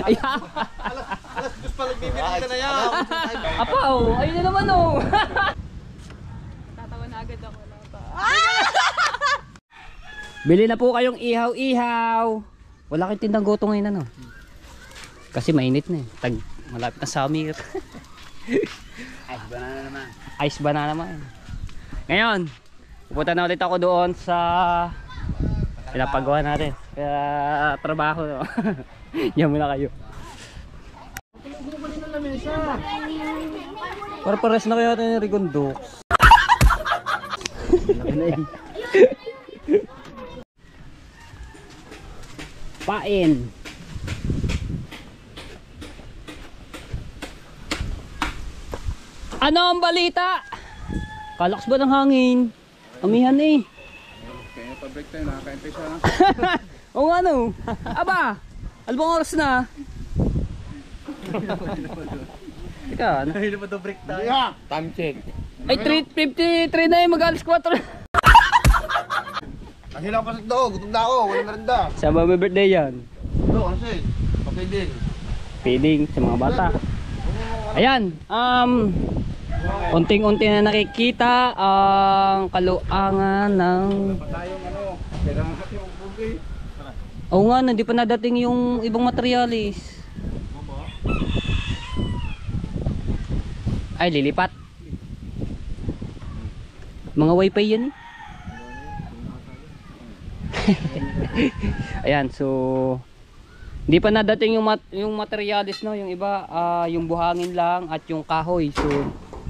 Ay, Alas dos pa nagbibigay ka na yan. apaw, ayun na naman oh. Tatawa na agad ako. Bili na po kayong ihaw-ihaw. Wala kayong tindang goto ngayon ano. Kasi mainit na eh. Malapit na summer. Ice banana naman. Ice banana naman. Ngayon, pupunta na ulit ako doon sa pinapagawa natin. Kaya trabaho no. Yan muna kayo. Para pares na kaya natin yung Rigondo. Pain. Ano ang balita? Kalakas ba ng hangin? Amihan eh. Kaya pa-break tayo, nakakaintay siya. Oo nga no. Aba, albang oras na. Teka, ano? Hindi pa to break tayo. Time check. Ay, 3:53 na yung mag-alas 4. Nahila ko kasi daw, gutom na ako, walang naranda. Saan ba may birthday yan? Oo, kasi, okay din. Feeding sa mga bata. Ayan, unting-unti na nakikita ang kaluangan ng... Tayong ano, kailangan natin yung bugay. Oo nga, hindi pa nadating yung ibang materialis. Ay, lilipat. Mga wifi yan eh. Ayan, so hindi pa nadating yung materialis no, yung iba yung buhangin lang at yung kahoy. So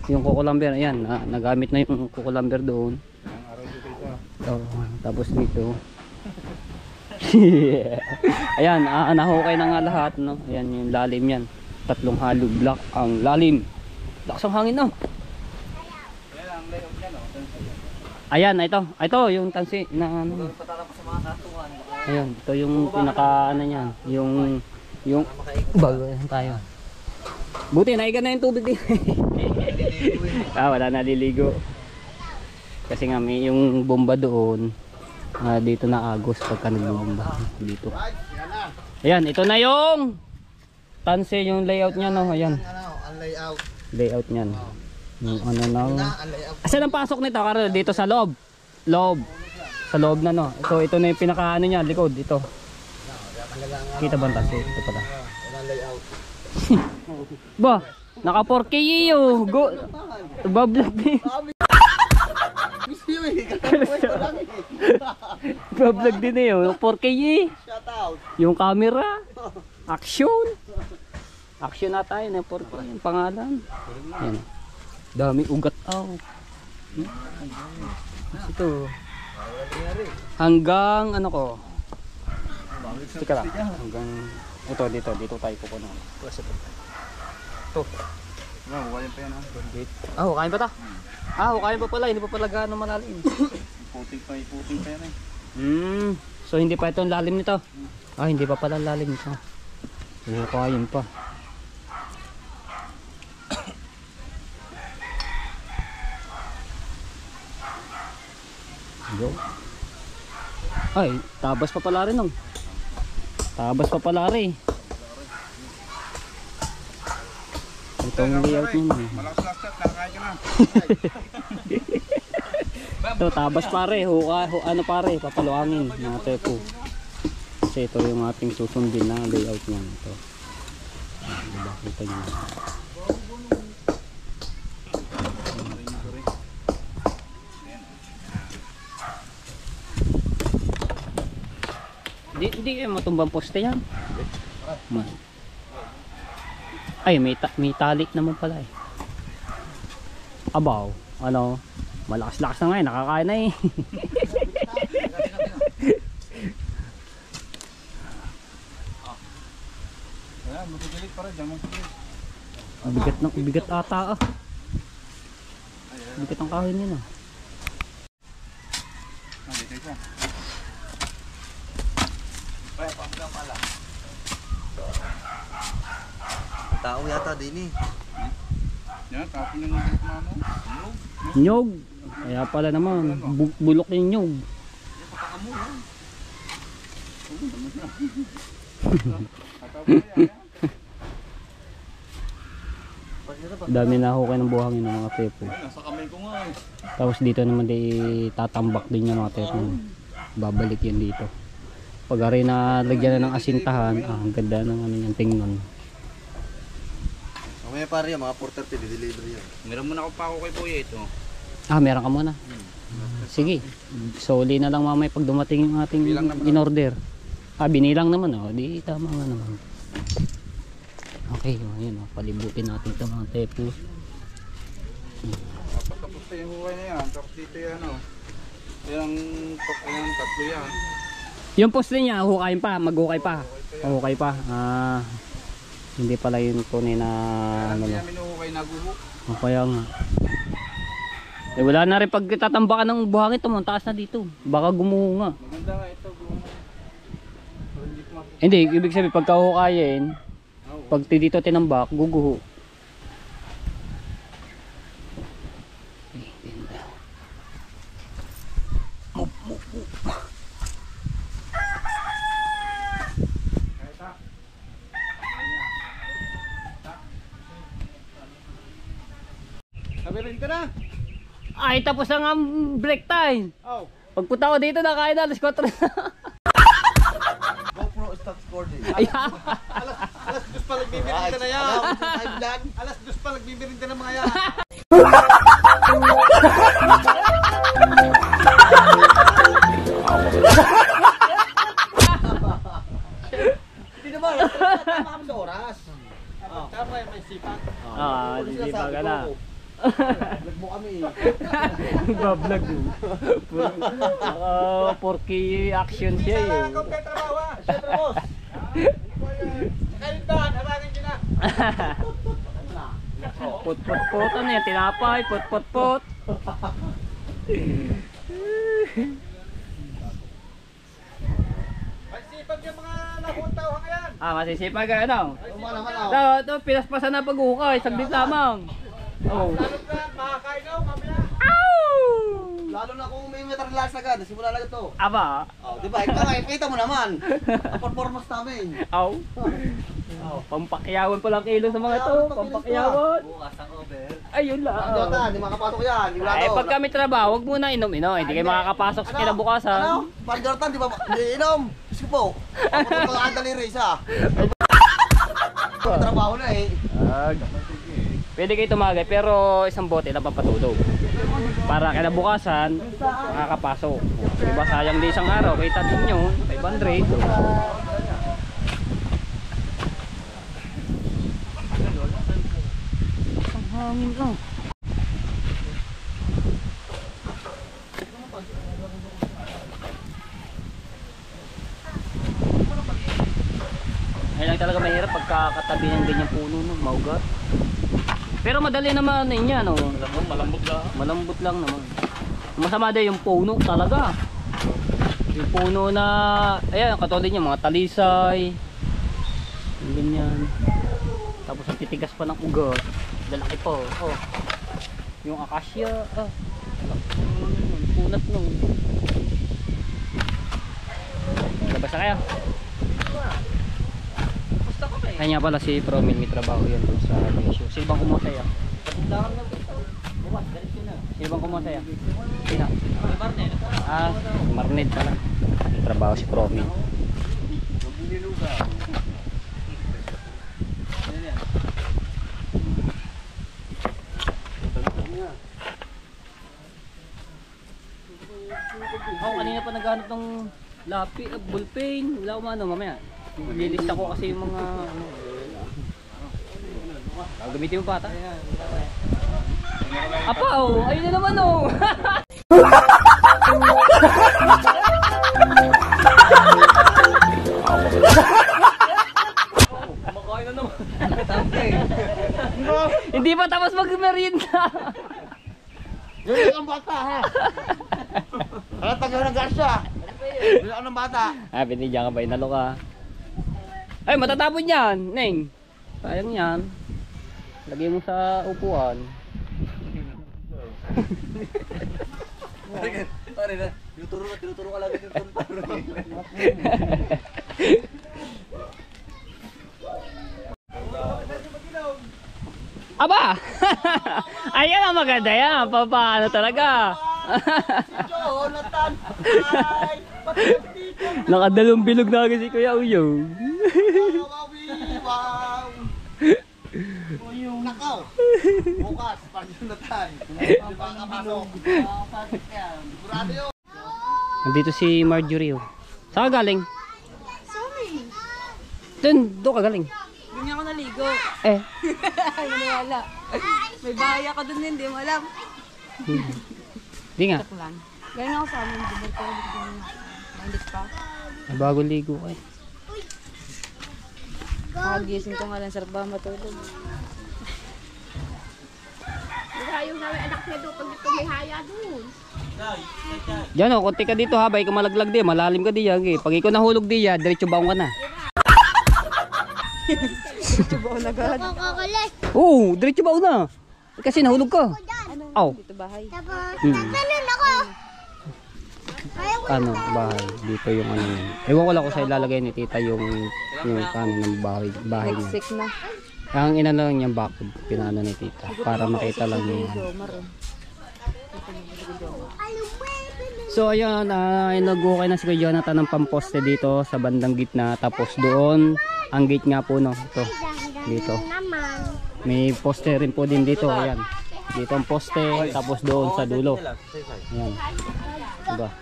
yung kukulamber, ayan, nagamit na yung kukulamber doon. Oh, tapos dito. Ayan, nahukay na nga lahat no. Ayan yung lalim yan. 3 hollow block ang lalim. Lakas ang hangin no. Ayan, ito yung tansi na ano. Ayan, ito yung pinaka ano niyan, yung bago tayo. Buti naiga na yung tubig din. Wala naliligo. Kasi nga may yung bomba doon. Dito na agos pagka nagbubomba dito. Ayan, ito na yung tansi, yung layout niya no. Ayan. Ang layout. Layout niyan. Yung ano na. Asan ang pasok nito? Karo dito sa loob. Sa loob na no. So ito na yung pinaka ano niya, likod ito. Kita ba ang tansi? Ito pala. Ba, naka 4K yo. Go. Bablog din. Bablog din eh. 4K eh. Shout out. Yung camera. Action. Action na tayo na 4K yung pangalan. Yan. Dami ugat ito. Hanggang ano ko. Teka lang. Hanggang dito tayo pupunan. Ito. Hukayin pa yan ha. Hukayin pa ta? Hukayin pa pala. Hindi pa pala gaano malalim. Puting pa yan eh. So hindi pa ito ang lalim nito. Hindi pa pala lalim nito. Hukayin pa. Ay, tabas pa pala rin oh. Tabas pa pala rin. Itong layout niya. Malakas-lakas ka, nakakain ka na. Ito, tabas pare. Ano pare, papaluangin mga tepo. Kasi ito yung ating susundin na layout niya. Ito. Kita niyo. Hindi kayo matumbang poste yan. Ay, may talik naman pala eh. Abaw, ano, malakas-lakas na ngayon, nakakain na eh. Ayan, matugilit pa rin, dyan matugilit. Bigat ata ah. Bigat ang kahoy nila. Dito siya. Tao yata din eh. Yan, tapon yung ulit na ano. Nyog. Kaya pala naman, bulok yung nyog. Dami na hukay ng buhangin ng mga tepo. Nasa kamay ko nga eh. Tapos dito naman di tatambak din yung mga tepo. Babalik yan dito. Pag ari na lagyan na ng asintahan, ang ganda ng ano yung tingnan. Mamaya pare yan, mga 4:30 deliver yan. Meron muna ako pa ako kay Boy ito. Meron ka muna. Sige. Soli na lang mamaya pag dumating yung ating in-order. Binilang naman oh. Di tama nga naman. Okay, ayun oh. Palibutin natin ito mga tepo. Tapos yung hukay na yan. Tapos dito yan oh. Yung tatlo yan. Yung poste niya, hukayin pa, maghukay pa. Hukay pa. Hindi pala yung tunay na ano Kaya lang. minuhukay na guho. Kaya nga. Wala na rin pag tatambakan ng buhangin, tumuntaas na dito. Baka gumuho nga. Maganda nga ito. Guho. Pero hindi ko makikita. Hindi, ibig sabihin pagka hukayin, pag dito tinambak, guguho. Sabirin ka na. Ay, tapos na nga ang break time. Oh. Pagpunta ko dito, nakain na, alas 4 na. GoPro stop recording. Ayan. Alas 2 pa nagbibirinda na yan. Time vlog. Alas 2 pa nagbibirinda na mga yan. Hindi naman, tama kami sa oras. Tama may sipat. Hindi pa ka na. Vlog mo kami. Bablog mo. 4K action siya eh. Ikaw kay trabaho ah. Siyempre boss. Kayo doon, habangin nyo na. Put ano yan, tinapay, put. Magsipag yung mga nahutaw ngayon. Masisipag ka ano? Naman ako. Ito, pinaspasan na pag-ukay, saglit lamang. Oh. Lalo na, makakainaw, mamaya. Lalo na kung may materials agad, simula lang ito. Aba. Oh, di ba? Ikaw nga, ipita mo naman. Ang performance namin. Aw. Pampakyawan pa lang kilo sa mga ito. Pampakyawan. Bukas ang over. Ayun lang. Jota, hindi makapasok yan. Wala Ay, to. pag kami trabaho, wag muna inom-inom. Hindi kayo makakapasok sa kinabukasan. Ano? Panjortan, di ba? Hindi inom. Gusto po. Ako ito ang dali isa. Trabaho na eh. Pwede kayo tumagay pero isang bote lang papatulog. Para kinabukasan, makakapasok. Diba sayang di isang araw, kita ninyo, 500. Ang hangin oh. Ay lang talaga mahirap pagkakatabi ng ganyang puno no, maugat. Pero madali naman niya no. Malambot lang naman. Masama din yung puno talaga. Yung puno na ayan katulad niya mga talisay. Yung ganyan. Tapos ang titigas pa ng ugat. Lalaki po. Oh. Yung akasya, punat nung. Labas na kayo. Kanya pala si Promil, may trabaho yan sa Besyo. Sino bang kumutay ah? Sino bang kumutay ah? Sino? Marned pala. May trabaho si Promil. Kanina pa naghanap ng lapi, ballpen. Wala umano mamaya. Nililista ko kasi yung mga gamitin mo bata. Apa oh, ayun na naman oh. Kumakain na naman. Hindi pa tapos mag-merienda. Yun ang bata ha. Kaya tagal ng gasya. Yun ang bata. Binigyan ka ba? Inalo ka. Ay, matatapon yan, Neng. Sayang yan. Lagay mo sa upuan. Pare na, tinuturo ka lang. Aba! Ayan ang maganda yan. Paano talaga? Jonathan! Ay! Nakadalong bilog na kasi Kuya Uyo. Wow! Nakaw! Bukas, pag Jonathan. Makakapasok. Sigurado yun. Nandito si Marjorie. Oh. Saan ka galing? Doon ka galing. Doon niya ako naligo. Eh. Ay, maniwala. May bahay ako doon din, di mo alam. Di nga. Joke lang. Galing ako sa amin, bumalik ko ulit din. Nandit pa. Bago ligo eh. Nakagising ko nga lang, sarap ba matulog. Yung namin anak niya doon pag dito may haya doon. Diyan o, konti ka dito ha. Bay ka malaglag di. Malalim ka di. Pag ikaw nahulog di, diretso baong ka na. Tubaw na agad. Oo, diretso baong na. Kasi nahulog ka. Aw. Dito bahay. Ano, bahay. Dito yung ano yun. Ewan ko lang kung sa ilalagay ni tita yung ano ng bahay niya. Sick na. Ang inano lang niyang bakod, pinano ni tita. Para makita lang niya. So ayun, nag-okay na si Kuya Jonathan ng pamposte dito sa bandang gitna. Tapos doon, ang gate nga po no. Ito, dito. May poste rin po din dito. Ayan. Dito ang poste, tapos doon sa dulo. Ayan. Diba?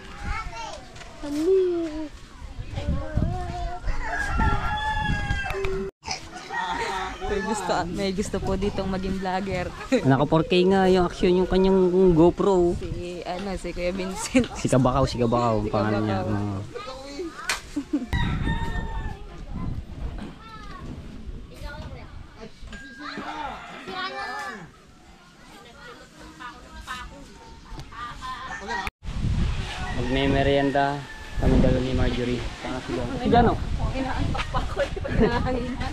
May gusto po ditong maging vlogger. Naka 4K nga yung action yung kanyang GoPro. Si Kuya Vincent. Si Kabakaw ang pangalan niya. Magme-merienda kami dalo ni Marjorie. Sana sila. Si Gano? Inaantok pa ako. Pagkahanginan.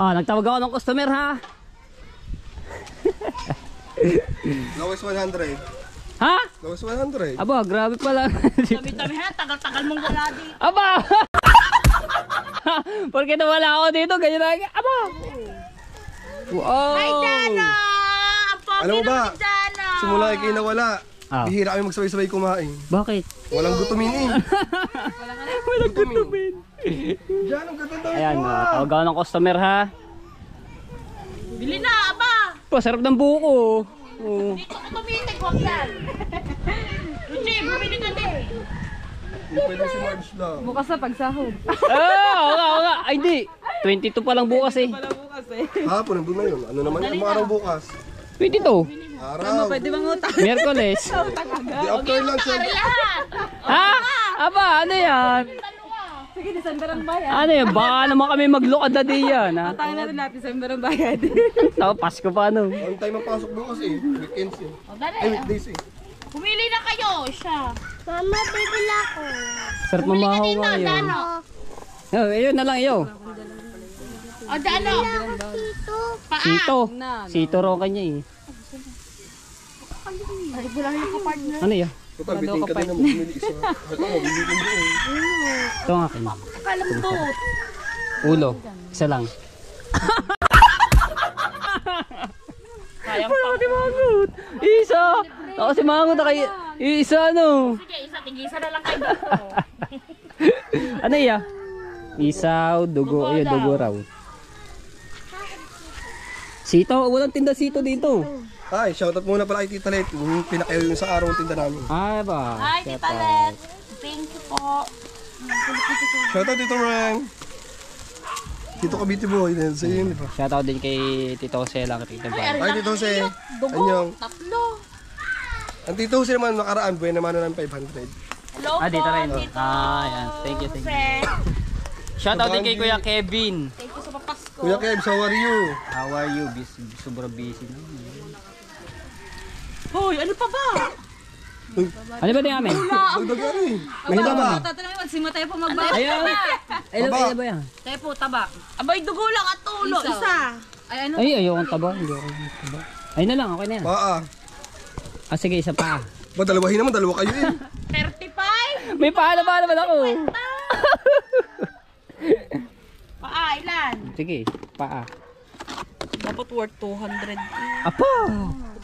Nagtawag ako ng customer ha. Lowest 100. Ha? Lowest 100. Aba, grabe pala. Tabi-tabi ha, tagal-tagal mong wala dito. Aba! Porque nawala ako dito, ganyan na. Aba! Wow! Ay, Jana! Ang pogi Alam mo ba? naman, Jana! Simula kay nawala. Ah. Bihira kami magsabay-sabay kumain. Bakit? Walang gutumin eh. Walang gutumin. Diyan, ang ganda daw Ayan, ito tawag ako ng customer ha. Bili na, aba! Pasarap ng buko. Oh. Dito ko tumitig, huwag yan. Luchi, bumili ka din. Hindi pwede si Marge lang. Bukas na pagsahod. Oo nga. Ay di. 22 pa lang bukas eh. Wala bukas eh. Hapon, nandun na yun. Ano naman yung araw bukas? 22. Araw. Pwede bang utang? Miyerkules. Di after lunch yan. Lahat! Ha? Aba, ano yan? Sige, December ang bayad. Ano yan? Baka naman kami maglokad na di yan ha. Tayo na rin natin, December ang bayad. Tapos Pasko pa ano. On time ang pasok bukas eh. Weekends eh. O, dali. Ay, weekdays eh. Pumili na kayo, siya. Mama, bibila ko. Sarap Pumili ka mamahaw dito, nga yun. Dano. Oh, ayun na lang iyo. O, Dano. Ito. Paa. Sito. Na, no. Sito raw kanya eh. Ay, wala yung kapartner. Ano yan? Total, biting ka din na bumili isa. Ito mo, bumili ko doon. Ito ang akin. Kalambot. Ulo. Isa lang. Kaya Wala ka simangot. Isa. Ako simangot na kayo. Isa ano. Sige, isa, tigisa na lang kayo dito. Ano iya? Isaw, dugo. Ayun, dugo raw. Sito. Walang tinda sito dito. Ay, shoutout muna pala kay Tita Let. Yung pinakayo yung sa araw ng tinda namin. Ay ba? Hi, Tita Let. Thank you po. Shoutout Tito Rang. Tito Kabiti Boy. Sa iyo yun, di ba? Shoutout din kay Tito Jose lang. Tito Val. Ay, Tito Jose. Dugo. Anyong. Tatlo. Ang Tito Jose naman nakaraan, buhay naman ng 500. Hello po, Dito rin. Tito. Yan. Thank you. Jose. Shoutout din kay Kuya Kevin. Thank you sa papasko. Kuya Kev, how are you? How are you? Sobrang busy na. Hoy, ano pa ba? Ano ba din amin? Dagdag yan eh. Ano ba ba? Tatanungin, magsimula tayo pa magbasa. Ayaw. Ano Baba. ba yan? Tayo po, taba. Abay, dugo lang at ulo. Isa. Ay, ano? Ay, ayokong taba. Hindi ako taba. Ay na lang, okay na yan. Baa. Ah, sige, isa pa. Ba, dalawahin naman, dalawa kayo eh. 35? May paa na naman ako. Paa, ilan? Sige, paa. Dapat worth 200. Apa!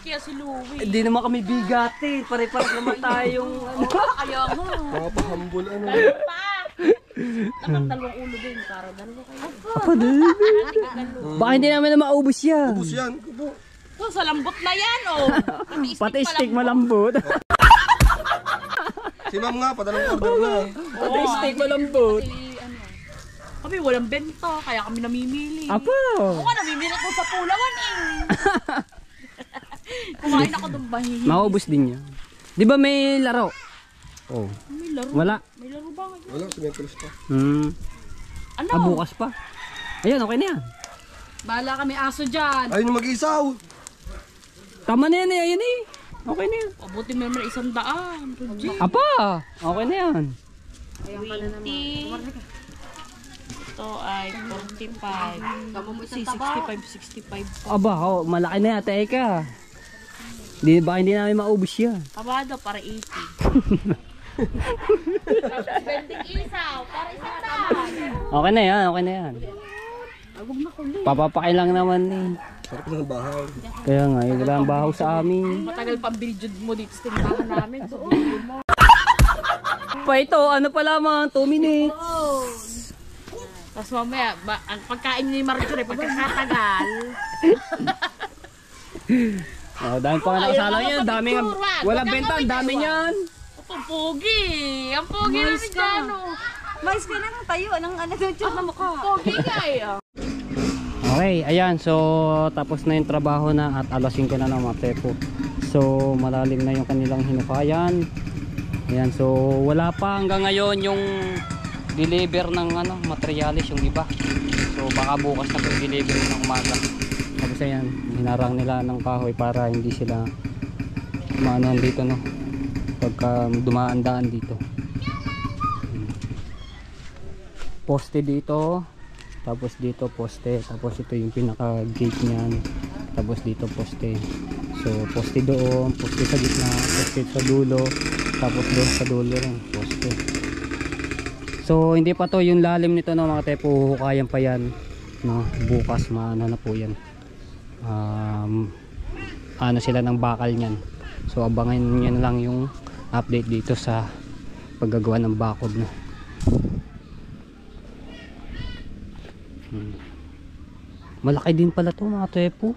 Kaya si Louie. Hindi naman kami bigati. Pare-pares naman tayong ano. Kaya mo. Nakapahambol ano. Paa! Dapat dalawang ulo din. Para dalawa kayo. Apa din? Baka hindi namin na maubos yan. Ubus yan. Kubo. Oh, sa lambot na yan, oh. Pati stick malambot. Si ma'am nga, padalang order na. Pati stick malambot. Kami walang benta, kaya kami namimili. Apa! Oo nga, namimili ko sa Pulawan eh. Kumain ako doon bahihin. Maubos din yan. Di ba may laro? Oh. May laro. Wala. May laro ba ngayon? Wala, simentulos pa. Ano? Ah, bukas pa. Ayan, okay na yan. Bahala kami aso dyan. Ayun yung mag-isaw. Tama na yan eh. Ayan eh. Okay na yan. Pabuti mo naman 100. Rudy. Apa! Okay na yan. 20. Ito ay 45. Si 65. Aba, oh, malaki na yan. Teka. Hindi namin maubos yan. Kabado para 80. Bending isaw para isang daan. Okay na yan. Okay na yan. Papapakilang naman eh. Sarap ng bahaw. Kaya nga, yung lang bahaw sa amin. Matagal pang video mo dito sa tindahan namin. So, mo. Pa ito, ano pa lamang, 2 minutes. Tapos mamaya, ang pagkain ni Marjorie, pagkakatagal. Oh, dami pa nga nakasala yan. Dami nga. Walang benta, ang dami niyan. Ang pogi. Ang pogi na ni Jano. Mais ka na ng tayo. Anong ano daw dyan na mukha? Pogi nga eh. Okay, ayan. So, tapos na yung trabaho na at alas 5 na ng mga tepo. So, malalim na yung kanilang hinukayan. Ayan, so wala pa hanggang ngayon yung deliver ng ano, materialis yung iba. So, baka bukas na po yung delivery ng umaga. Tapos ayan, hinarang nila ng kahoy para hindi sila maanuhan dito, no? Pagka dumaan-daan dito. Poste dito. Tapos dito poste, tapos ito yung pinaka gate niyan, tapos dito poste. So poste doon, poste sa gitna, poste sa dulo, tapos doon sa dulo rin poste. So hindi pa to yung lalim nito, no, mga tepo, huhukayan pa yan, no? Bukas maano na po yan, ano sila ng bakal niyan. So abangan nyo na lang yung update dito sa paggagawa ng bakod, no? Malaki din pala to, mga tepo.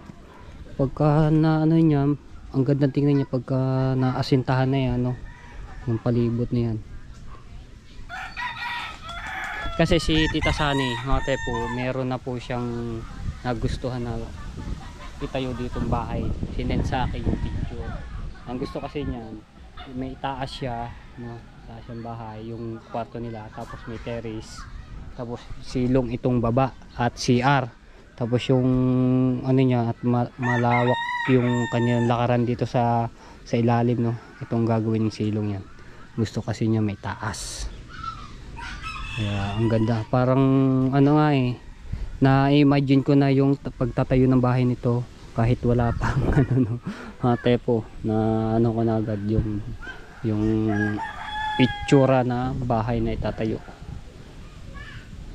Pagka na ano niya, ang ganda tingnan niya pagka naasintahan na yan, no? Yung palibot na yan. Kasi si Tita Sani, mga tepo, meron na po siyang nagustuhan na itayo ditong bahay. Sinensaki yung picture. Ang gusto kasi niyan, may itaas siya, no? Itaas yung bahay, yung kwarto nila, tapos may terrace, tapos silong itong baba at CR. Tapos yung ano niya, at malawak yung kanyang lakaran dito sa ilalim, no? Itong gagawin ng silong yan. Gusto kasi niya may taas. Kaya ang ganda. Parang ano nga eh, na-imagine ko na yung pagtatayo ng bahay nito kahit wala pang ano, no, tepo, na ano ko na agad yung itsura na bahay na itatayo.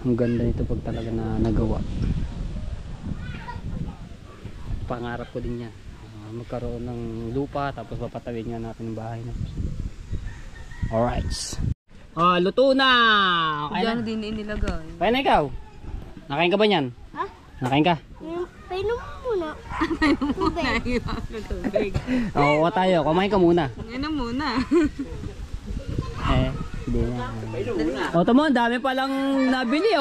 Ang ganda nito pag talaga na nagawa. Pangarap ko din yan, magkaroon ng lupa tapos papatawid nga natin yung bahay na. Alright, luto na. Okay na. Diyan din inilagay. Kaya na ikaw, nakain ka ba nyan? Ha? Nakain ka? Painom muna. Tubig. Oo, tayo, kumain ka muna. Yan na muna. Hindi na. O tamo, dami palang nabili.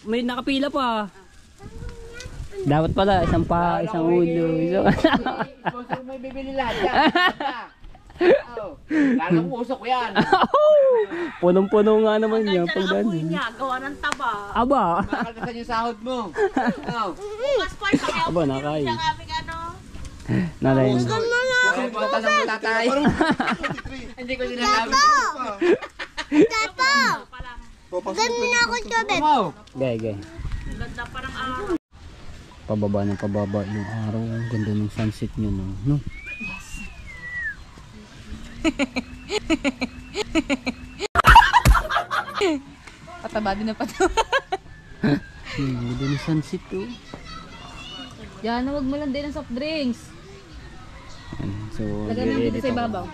May nakapila pa. Dapat pala isang ulo. Gusto mo bibili lahat yan. Lalong usok yan. Punong-puno nga naman niya. Apoy niya, gawa ng taba. Aba. Makaltasan yung sahod mo. Bukas pa, pakiaw Aba, nakain. siya kaming ano. Nanay. Bakit mo talang mo tatay? Hindi ko sinasabi. Tapo! Ganda na ako tubig. Gay. Ganda parang araw. Pababa ng pababa yung araw. Ang ganda ng sunset nyo, no? Pataba din na pataba. Ganda ni sunset to. Yan, huwag mo lang din ng soft drinks. So, Lagyan lang dito i-edit sa ako. ibabaw.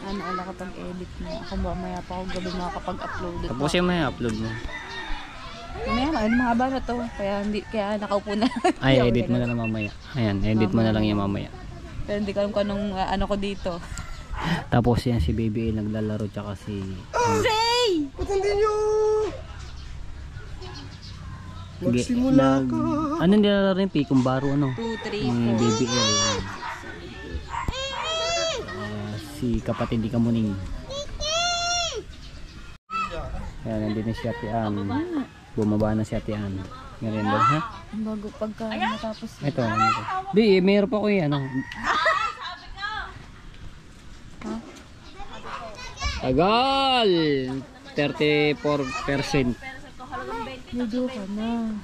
Ano, ala kapag edit mo. Ako mamaya pa ako gabi makakapag-upload ito. Tapos yung may upload mo. Mamaya, ano mahaba na to. Kaya nakaupo na. Ay, edit mo na lang mamaya. Ayan, edit mo na lang yung mamaya. Pero hindi ko alam kung anong ano ko dito. Tapos yan si Baby A naglalaro tsaka si... Say! Ba't hindi nyo? Magsimula ka. Ano nilalaro yung Pikong Baro ano? 2, 3, Yung Baby A. Si kapatid ni Kamuning. Ayan, nandun na si Ate Ann. Bumaba na si Ate Ann. Ngayon ba, ha? Bago pagka matapos. Ito, ano ito? Di, mayroon pa ko yan. Ano? Tagal! 34%. Medyo ka na.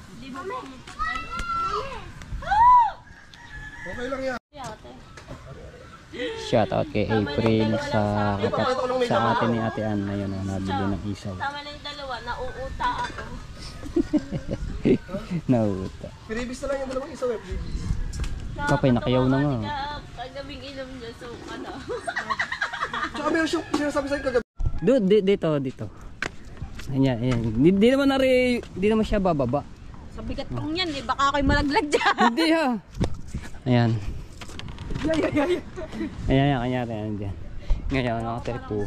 Okay lang yan. Shout out kay April sa atin ni Ate Ann. Ayun, nabili ng isaw. Tama na yung dalawa, nauuta ako. Nauta. Piribis na lang yung dalawang isaw eh. Piribis. Kapay, nakayaw na nga. Kagabing inom niya, so ano. Tsaka meron siyang sinasabi sa'yo kagabi. Dito. Ayan, ayan. Di naman siya bababa. Sa bigat pang yan, eh. Baka ako'y malaglag dyan. Hindi ha. Ayan. Ayan, kanyari. Ayan dyan. Ngayon, nakatrip po.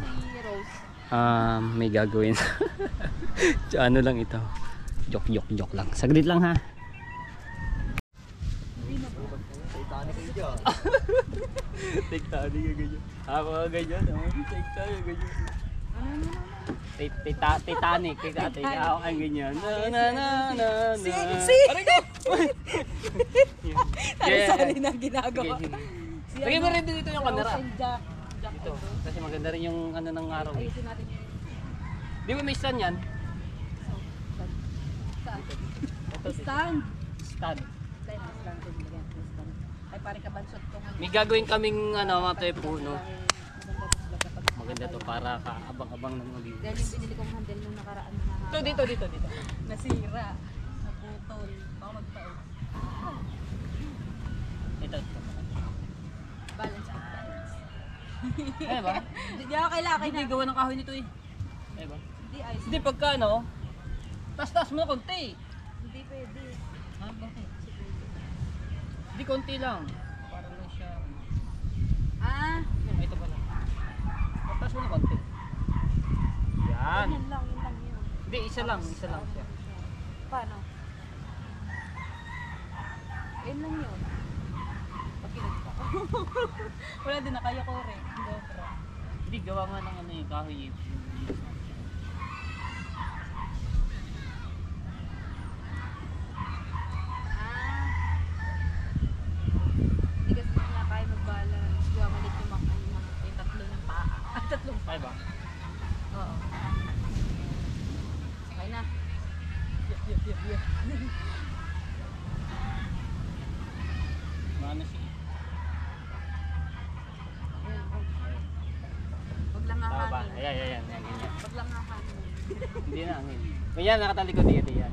May gagawin. Ano lang ito. Joke lang. Saglit lang ha. Titanic ka ganyan. Ako ka ganyan. Titanic ka ganyan. Titanic. Ako ka ganyan. Na. Aray ko! Sari-sari na ginagawa. Lagay mo rin dito yung camera. Dito. Kasi maganda rin yung ano ng araw. Ayusin natin yun. Di ba may stand yan? Stand. Stand. Ay, pare ka bansot ko. May gagawin kaming ano, mga tepo, no? Maganda to para kaabang-abang ng mga video. Dahil yung binili kong handle nung nakaraan na haba. Dito. Nasira. Naputol. Baka magpaot. Ito. Balance ang balance. Ano ba? Hindi ako kailangan Hindi gawa ng kahoy nito eh. Ano ba? Hindi ayos. Hindi pagka ano, taas mo na konti. Hindi pwede. Ha? Bakit? Hindi konti lang. Para lang siya. Ah, Ito pala. Taas mo na konti. Yan. yun lang yun. Hindi, isa lang siya. Paano? Yun lang yun. Pagkinig pa. Wala din na kaya ko rin. GoPro. Hindi, gawa nga ng ano yung kahoy eh. Hindi kasi niya kaya mag-balance. Gawa malit yung yung tatlo ng paa. Tatlong Kaya ba? Oo. Okay na. Maano siya. Huwag lang Tama ba? hahangin. Ayan, ganyan. Huwag lang hahangin. Hindi na hangin. Ganyan, nakatalikod dito yan.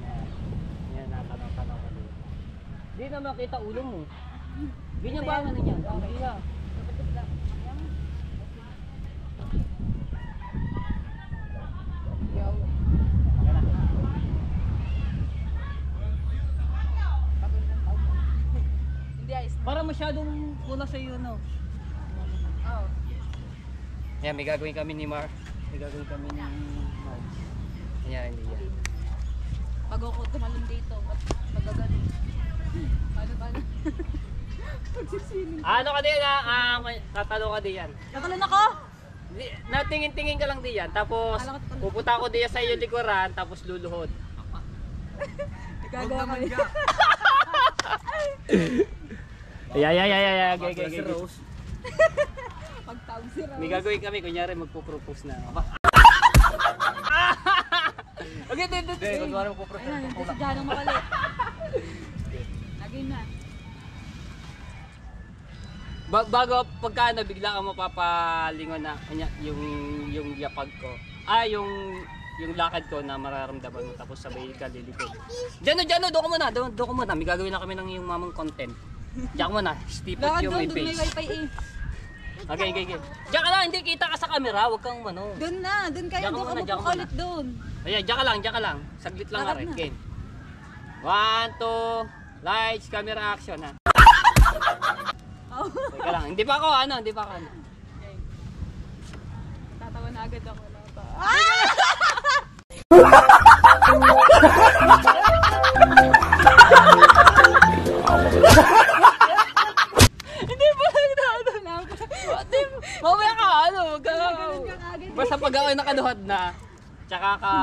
Yan, nakatanaw ka dito. Hindi na makita ulo mo. Ganyan ba ang ano niyan? Hindi na. Hindi ayos na. Para masyadong pula sa iyo, no? Oo. Yan, may gagawin kami ni Mar. May gagawin kami ni Mar. Ayan, hindi yan. Pag ako tumalon dito, magagano. Paano? Pagsisiling. Ano ka din ha? Tatalo ka din yan. Natalon ako! Natingin-tingin ka lang diyan, tapos pupunta ako diyan sa iyo likuran, tapos luluhod. Gagawa kami. Ay. Pagtawag si Rose. May gagawin kami, kunyari magpo-propose na. Okay, dito. Kunwari magpo-propose. Ayun, hindi si Janong makalit. Lagay na. Bago pagka ano, bigla kang mapapalingon na yung yapag ko. Yung lakad ko na mararamdaman mo tapos sabay ka lilikod. Diyan, doon ka muna. May gagawin na kami ng yung mamang content. Diyan ka muna, stipot Lakad yung doon, may doon may face. wifi eh. Okay. Diyan ka lang, hindi kita ka sa camera, huwag kang ano. Doon kayo, Diyan ka doon muna, ka diyan ka mapukalit doon. Ayan, diyan ka lang. Saglit lang Lakad ka rin. na. Game. 1, 2, lights, camera, action ha. Oh. Teka lang, hindi pa ako. Tatawa na agad ako. Hindi pa nagdadala. Mamaya ka, basta pag ako nakaluhad na, tsaka ka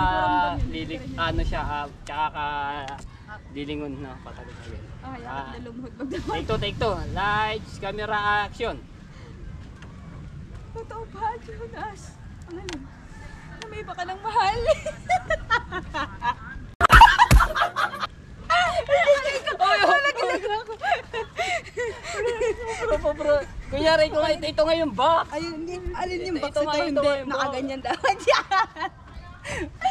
tsaka ka lilingon na patagal agad. Hayaan na lumuhod magdamag. Take two. Lights, camera, action. Totoo ba, Jonas? Ang alam, may iba ka ng mahal. Bro, kunyari ko ito ngayon box. Ayun, alin yung box Ito ito, nga, hindi. box. Nakaganyan dapat yan.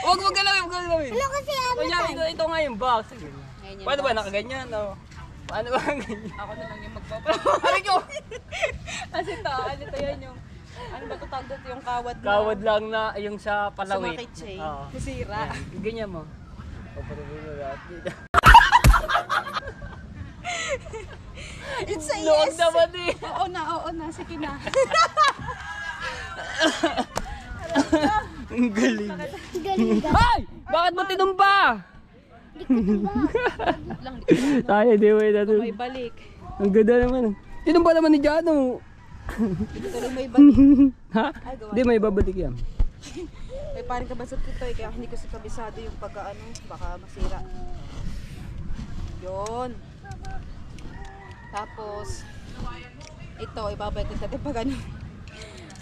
Huwag mo galawin. Ano kasi Kunyari ito nga yung box. Ngayon yung Paano ba box. nakaganyan? Paano ba ganyan? Ako na lang yung magpapalo. Aray ko! Kasi ito yan yung, ano ba ito tawag dito yung kawad na. Kawad lang na yung sa palawit. Sumakit siya eh. Oo. Nasira. Yan, ganyan mo. Paparulo natin. It's a Lood yes! naman eh. Oo na, sige na. Ang galing. Galing ka. Ay! Bakit mo tinumba? Lang, Tayo, di mo yun may balik. Ang ganda naman. Tinumba naman ni Jano. Tuloy may balik. Ha? Ay, gawa. Di, may babalik yan. May paring kabasot ito eh, kaya hindi ko sa kabisado yung pagkaano, baka masira. Yun. Tapos, ito, ibabalik natin pag ano.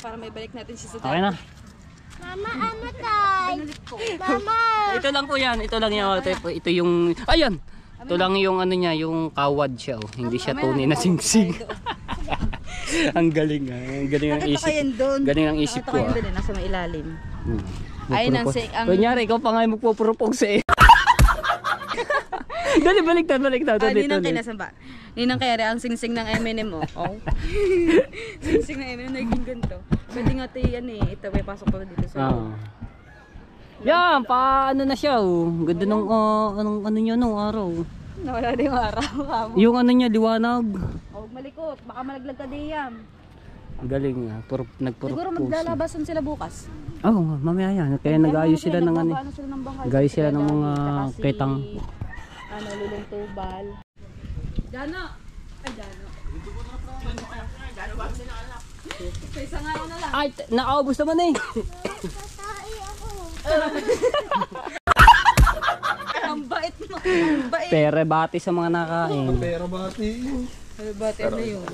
Para may balik natin siya sa dati. Okay na. Mama, ano tay? Mama. Ito lang po yan. Ito lang yan. Ito yung... Ayan! Ito lang yung ano niya, yung kawad siya. Oh. Hindi siya tunay na singsing. Ang galing ah. Ang galing ang Nakita isip. ko yan doon. Galing ang isip Nakita ko ko yan ah. doon eh, nasa may ilalim. Ay, Magpropose. ang... Kunyari, ikaw pa nga yung magpupropose eh. Dali, baliktad. Ninang kinasamba. Ninang kaya ang singsing ng M&M mo. Oh. Singsing ng M&M naging ganito. Pwede nga tayo yan eh. Ito, may pasok pa dito sa... Yan, paano na siya oh. Ganda ng ano niya nung araw. Nawala na yung araw. Kamo. Yung ano niya, liwanag. Huwag malikot. Baka malaglag ka diyam. Ang galing ah. Nagpropose. Siguro maglalabasan sila bukas. Oo, mamaya yan. Kaya nag-ayos sila ng ano. Nagbabaano sila ng bangkay. Nag-ayos sila ng mga Tsaka si, ketang. Ano, lulong tubal. Dano! Ay, Dano. Sa isang araw na lang. Ay, nakaubos naman eh. Tatay ako. Ang bait mo. Ang bait. Pere bati sa mga nakain. Pero bati. Ano ba? Ano yun?